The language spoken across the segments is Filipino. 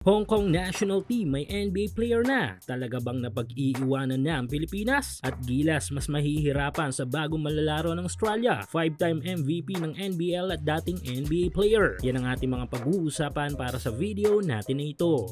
Hong Kong national team may NBA player na. Talaga bang napag-iiwanan na ang Pilipinas? At Gilas mas mahihirapan sa bagong malalaro ng Australia. 5-time MVP ng NBL at dating NBA player. Yan ang ating mga pag-uusapan para sa video natin na ito.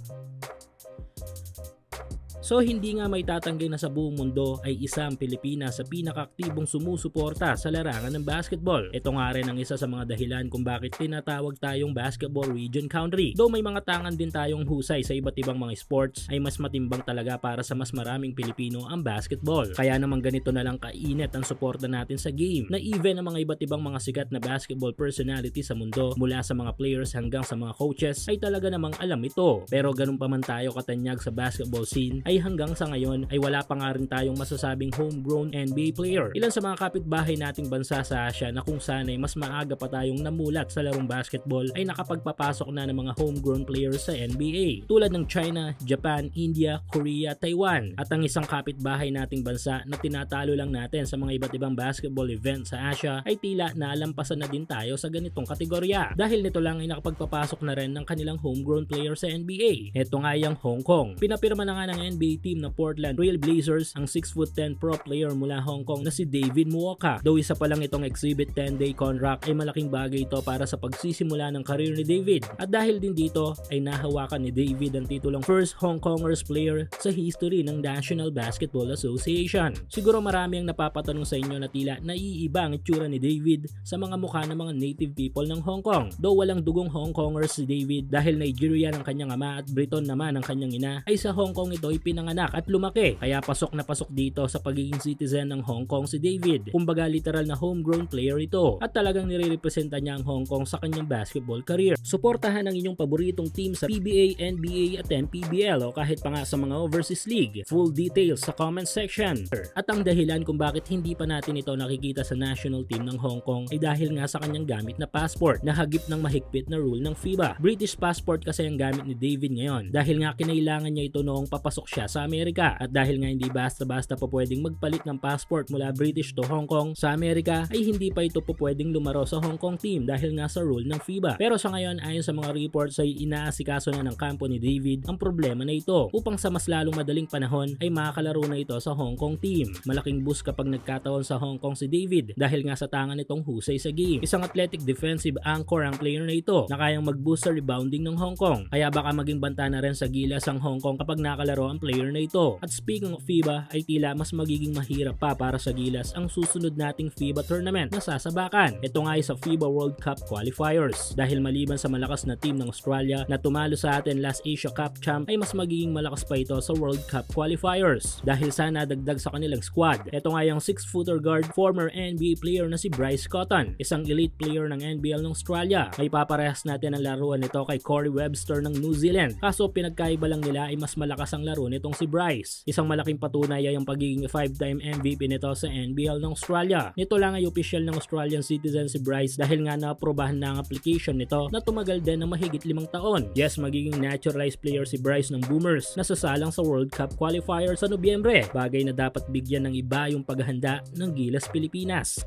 So hindi nga may tatanggi na sa buong mundo ay isang Pilipinas sa pinakaaktibong sumusuporta sa larangan ng basketball. Ito nga rin ang isa sa mga dahilan kung bakit tinatawag tayong basketball region country. Though may mga tangan din tayong husay sa iba't ibang mga sports, ay mas matimbang talaga para sa mas maraming Pilipino ang basketball. Kaya naman ganito na lang kainit ang suporta natin sa game, na even ang mga iba't ibang mga sikat na basketball personality sa mundo, mula sa mga players hanggang sa mga coaches, ay talaga namang alam ito. Pero ganun pa man tayo katanyag sa basketball scene, ay hanggang sa ngayon ay wala pa nga rin tayong masasabing homegrown NBA player. Ilan sa mga kapitbahay nating bansa sa Asia na kung saan ay mas maaga pa tayong namulat sa larong basketball ay nakapagpapasok na ng mga homegrown players sa NBA. Tulad ng China, Japan, India, Korea, Taiwan. At ang isang kapitbahay nating bansa na tinatalo lang natin sa mga iba't ibang basketball event sa Asia ay tila nalampasan na din tayo sa ganitong kategorya. Dahil nito lang ay nakapagpapasok na rin ng kanilang homegrown player sa NBA. Ito nga yung Hong Kong. Pinapirma na nga ng NBA team na Portland Trail Blazers ang 6'10" pro player mula Hong Kong na si David Nwaka. Though isa pa lang itong exhibit 10-day contract, ay malaking bagay ito para sa pagsisimula ng career ni David. At dahil din dito ay nahawakan ni David ang titulong first Hong Kongers player sa history ng National Basketball Association. Siguro marami ang napapatanong sa inyo na tila naiiba ang itsura ni David sa mga mukha ng mga native people ng Hong Kong. Though walang dugong Hong Kongers si David dahil Nigerian ang kanyang ama at Briton naman ang kanyang ina, ay sa Hong Kong ito ay pinanganak at lumaki. Kaya pasok na pasok dito sa pagiging citizen ng Hong Kong si David. Kumbaga literal na homegrown player ito. At talagang nire-representa niya ang Hong Kong sa kanyang basketball career. Suportahan ang inyong paboritong team sa PBA, NBA at MPBL o kahit pa nga sa mga overseas league. Full details sa comment section. At ang dahilan kung bakit hindi pa natin ito nakikita sa national team ng Hong Kong ay dahil nga sa kanyang gamit na passport na hagip ng mahigpit na rule ng FIBA. British passport kasi ang gamit ni David ngayon dahil nga kinailangan niya ito noong papasok siya sa Amerika. At dahil nga hindi basta-basta pa pwedeng magpalit ng passport mula British to Hong Kong sa Amerika, ay hindi pa ito po pwedeng lumaro sa Hong Kong team dahil nga sa rule ng FIBA. Pero sa ngayon, ayon sa mga reports ay inaasikaso na ng kampo ni David ang problema na ito upang sa mas lalong madaling panahon ay makakalaro na ito sa Hong Kong team. Malaking boost kapag nagkataon sa Hong Kong si David dahil nga sa tangan nitong husay sa game. Isang athletic defensive anchor ang player na ito na kayang mag-boost sa rebounding ng Hong Kong. Kaya baka maging banta na rin sa gilas ang Hong Kong kapag nakalaro ang player na ito. At speaking of FIBA, ay tila mas magiging mahirap pa para sa Gilas ang susunod nating FIBA tournament na sasabakan. Ito nga ay sa FIBA World Cup qualifiers. Dahil maliban sa malakas na team ng Australia na tumalo sa atin last Asia Cup champ, ay mas magiging malakas pa ito sa World Cup qualifiers. Dahil sana dagdag sa kanilang squad. Ito nga yung 6-footer guard, former NBA player na si Bryce Cotton, isang elite player ng NBL ng Australia. May paparehas natin ang laruan nito kay Corey Webster ng New Zealand. Kaso pinagkaiba lang nila ay mas malakas ang laro nitong si Bryce. Isang malaking patunay ay ang pagiging 5-time MVP nito sa NBL ng Australia. Nito lang ay official ng Australian citizen si Bryce dahil nga naaprobahan na ang application nito na tumagal din ng mahigit 5 taon. Yes, magiging naturalized player si Bryce ng Boomers na sasalang sa World Cup qualifier sa Nobyembre. Bagay na dapat bigyan ng iba yung paghahanda ng Gilas Pilipinas.